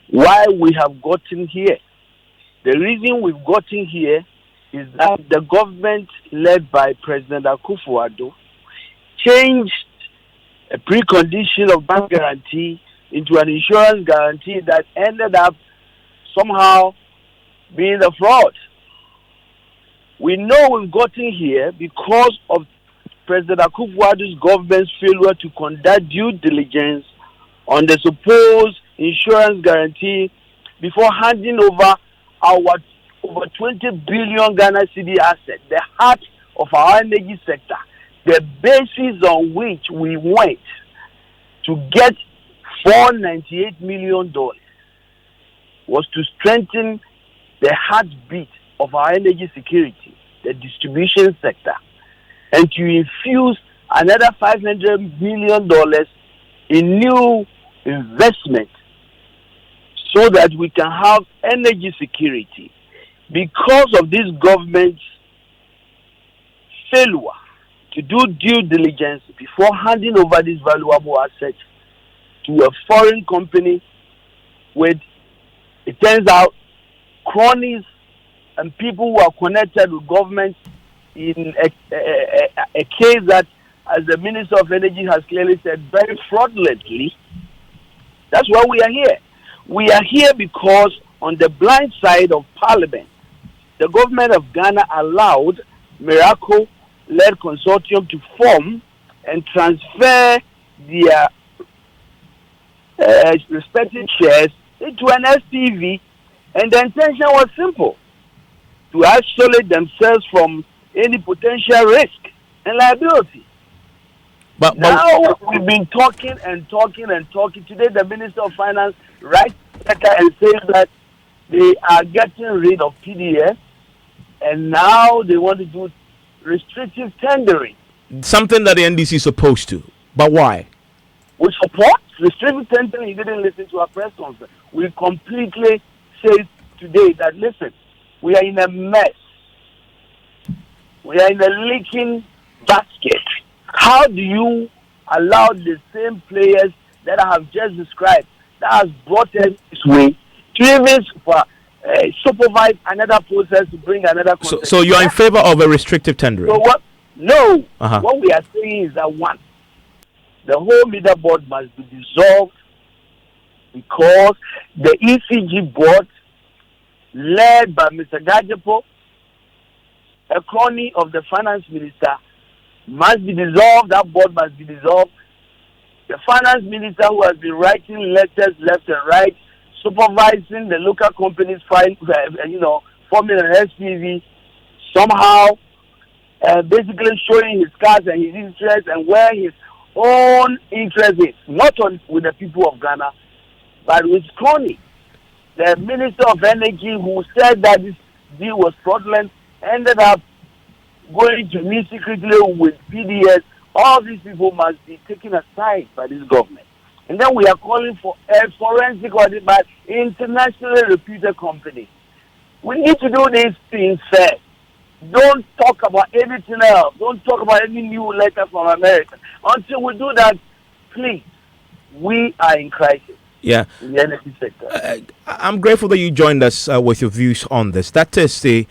why we have gotten here. The reason we've gotten here is that the government led by President Akufo-Addo changed a precondition of bank guarantee into an insurance guarantee that ended up somehow being a fraud. We know we've gotten here because of President Akufo-Addo's government's failure to conduct due diligence on the supposed insurance guarantee before handing over our over 20 billion Ghana cedi asset, the heart of our energy sector, the basis on which we went to get $498 million was to strengthen the heartbeat of our energy security, the distribution sector, and to infuse another $500 million in new investment so that we can have energy security. Because of this government's failure to do due diligence before handing over this valuable asset to a foreign company with, it turns out, cronies and people who are connected with government in a case that, as the Minister of Energy has clearly said, very fraudulently. That's why we are here. We are here because on the blind side of Parliament, the government of Ghana allowed Miracle-led consortium to form and transfer their respective shares into an SPV, and the intention was simple: to isolate themselves from any potential risk and liability. But now we've been talking and talking and talking. Today, the Minister of Finance writes and says that they are getting rid of PDF, and now they want to do restrictive tendering. Something that the NDC is supposed to, but why? We support restrictive tendering. He didn't listen to our press conference. We completely say today that, listen, we are in a mess. We are in a leaking basket. How do you allow the same players that I have just described, that has brought us this way, to even supervise another process to bring another concept? So you are in favor of a restrictive tendering? So what? No. What we are saying is that, one, the whole media board must be dissolved because the ECG board, led by Mr. Gajepo, a crony of the finance minister, must be dissolved. That board must be dissolved. The finance minister, who has been writing letters left and right, supervising the local companies, forming an SPV, somehow basically showing his cards and his interest and where his own interest is, not with the people of Ghana, but with crony. The Minister of Energy, who said that this deal was fraudulent, ended up going to meet secretly with PDS. All these people must be taken aside by this government. And then we are calling for a forensic audit by internationally reputed companies. We need to do these things first. Don't talk about anything else. Don't talk about any new letter from America. Until we do that, please, we are in crisis. Yeah. In the energy sector. I'm grateful that you joined us with your views on this. That is the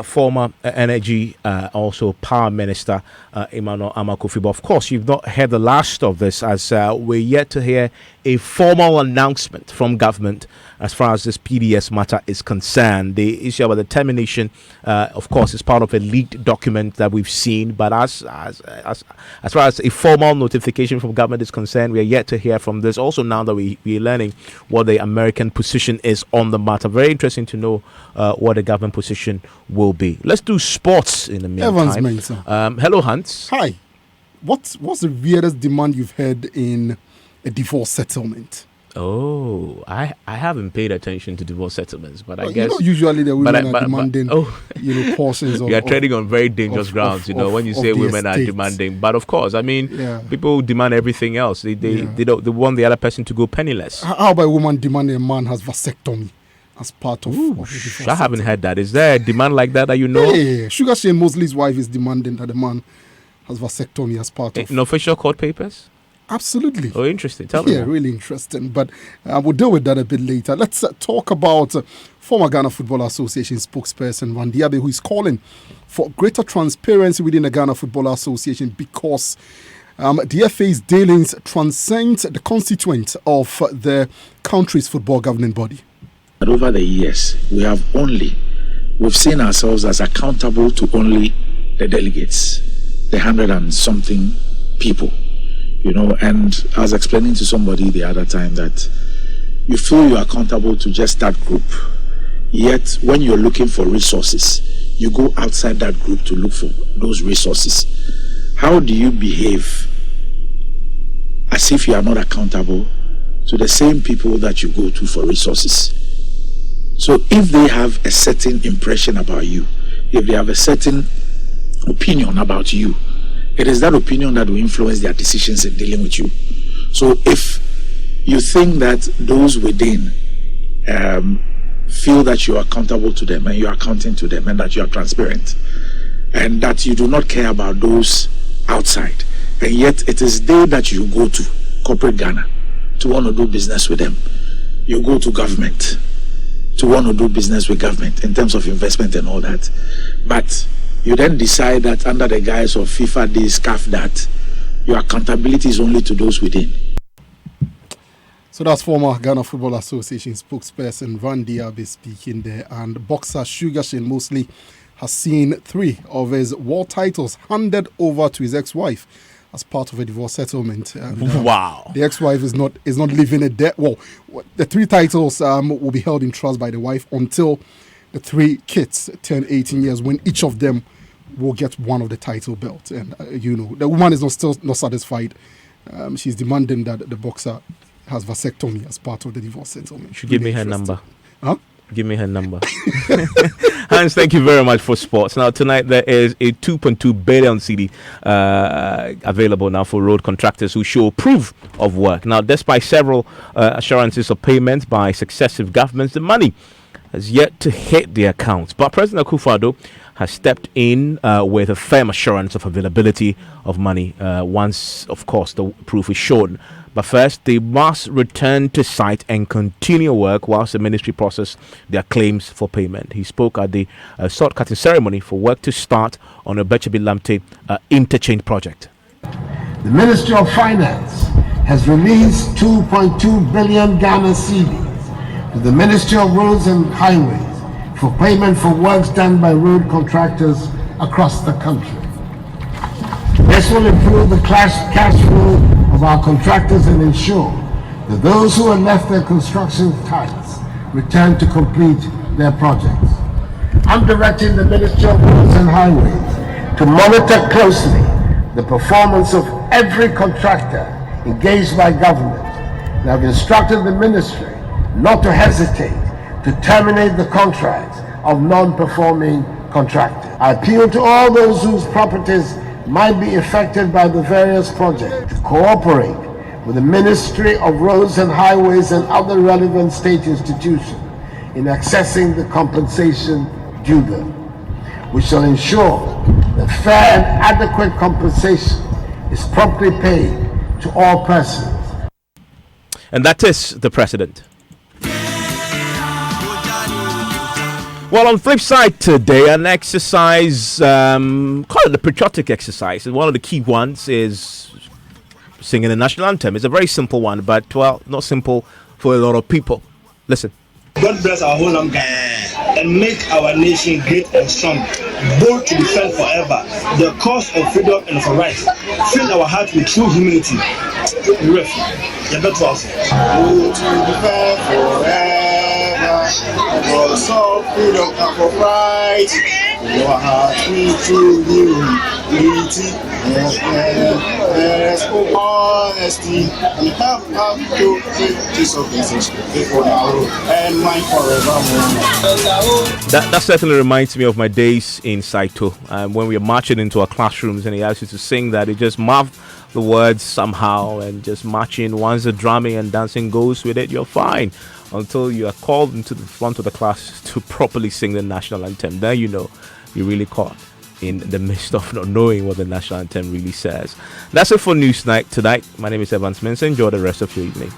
former energy, also power minister, Emmanuel Amakofi. Of course, you've not heard the last of this, as we're yet to hear a formal announcement from government as far as this PDS matter is concerned. The issue about the termination, of course, is part of a leaked document that we've seen. But as far as a formal notification from government is concerned, we are yet to hear from this. Also, now that we're learning what the American position is on the matter, very interesting to know what the government position will be. Let's do sports in the meantime. Evans Mensah. Hello, Hans. Hi. What's the weirdest demand you've heard in a divorce settlement? Oh, I haven't paid attention to divorce settlements, but I guess usually the women are demanding, portions of. We are treading on very dangerous grounds, when you say women are demanding. But of course, I mean, people demand everything else. They want the other person to go penniless. How about a woman demanding a man has vasectomy as part of? I haven't heard that. Is there a demand like that you know? Yeah. Sugar Shane Mosley's wife is demanding that the man has vasectomy as part of. In official court papers? Absolutely. Oh, interesting. Tell me. Yeah, really interesting. But we'll deal with that a bit later. Let's talk about former Ghana Football Association spokesperson Randy Abe, who is calling for greater transparency within the Ghana Football Association because the FA's dealings transcend the constituent of the country's football governing body. Over the years, we've seen ourselves as accountable to only the delegates, the 100 and something people. And I was explaining to somebody the other time that you feel you're accountable to just that group. Yet, when you're looking for resources, you go outside that group to look for those resources. How do you behave as if you are not accountable to the same people that you go to for resources? So if they have a certain impression about you, if they have a certain opinion about you, it is that opinion that will influence their decisions in dealing with you. So if you think that those within feel that you are accountable to them and you are accounting to them and that you are transparent and that you do not care about those outside, and yet it is they that you go to, corporate Ghana, to want to do business with them. You go to government to want to do business with government in terms of investment and all that. But you then decide that under the guise of FIFA this, CAF that, your accountability is only to those within. So that's former Ghana Football Association spokesperson Randy Abe speaking there. And boxer Sugar Shane Mosley has seen 3 of his world titles handed over to his ex-wife as part of a divorce settlement. And, wow. The ex-wife is not living a debt. Well, the 3 titles will be held in trust by the wife until the 3 kids turn 18 years, when each of them will get one of the title belts. And, the woman is still not satisfied. She's demanding that the boxer has vasectomy as part of the divorce settlement. Should give me her number. Huh? Give me her number. Hans, thank you very much for sports. Now, tonight there is a 2.2 billion CD available now for road contractors who show proof of work. Now, despite several assurances of payment by successive governments, the money has yet to hit the accounts. But President Akufo-Addo has stepped in with a firm assurance of availability of money once, of course, the proof is shown. But first, they must return to site and continue work whilst the ministry process their claims for payment. He spoke at the sword cutting ceremony for work to start on the Bechebi Lamte interchange project. The Ministry of Finance has released 2.2 billion Ghana cedis to the Ministry of Roads and Highways for payment for works done by road contractors across the country. This will improve the cash flow of our contractors and ensure that those who have left their construction sites return to complete their projects. I'm directing the Ministry of Roads and Highways to monitor closely the performance of every contractor engaged by government, and I've instructed the Ministry not to hesitate to terminate the contracts of non-performing contractors. I appeal to all those whose properties might be affected by the various projects to cooperate with the Ministry of Roads and Highways and other relevant state institutions in accessing the compensation due them. We shall ensure that fair and adequate compensation is promptly paid to all persons. And that is the president. Well, on the flip side today, an exercise, call it the patriotic exercise. And one of the key ones is singing the national anthem. It's a very simple one, but, well, not simple for a lot of people. Listen. God bless our whole land and make our nation great and strong, bold to defend forever the cause of freedom and for rights. Fill our heart with true humility. Ref, the better also. To defend forever, cause of freedom and for rights. Our heart with true humility and honesty, and help us to keep this organization before now and mine forevermore. That certainly reminds me of my days in Saito, when we were marching into our classrooms and he asked you to sing that. He just mouth the words somehow and just marching. Once the drumming and dancing goes with it, you're fine until you are called into the front of the class to properly sing the national anthem. Then you know you're really caught in the midst of not knowing what the national anthem really says. That's it for News Night tonight. My name is Evans Mensa. Enjoy the rest of your evening.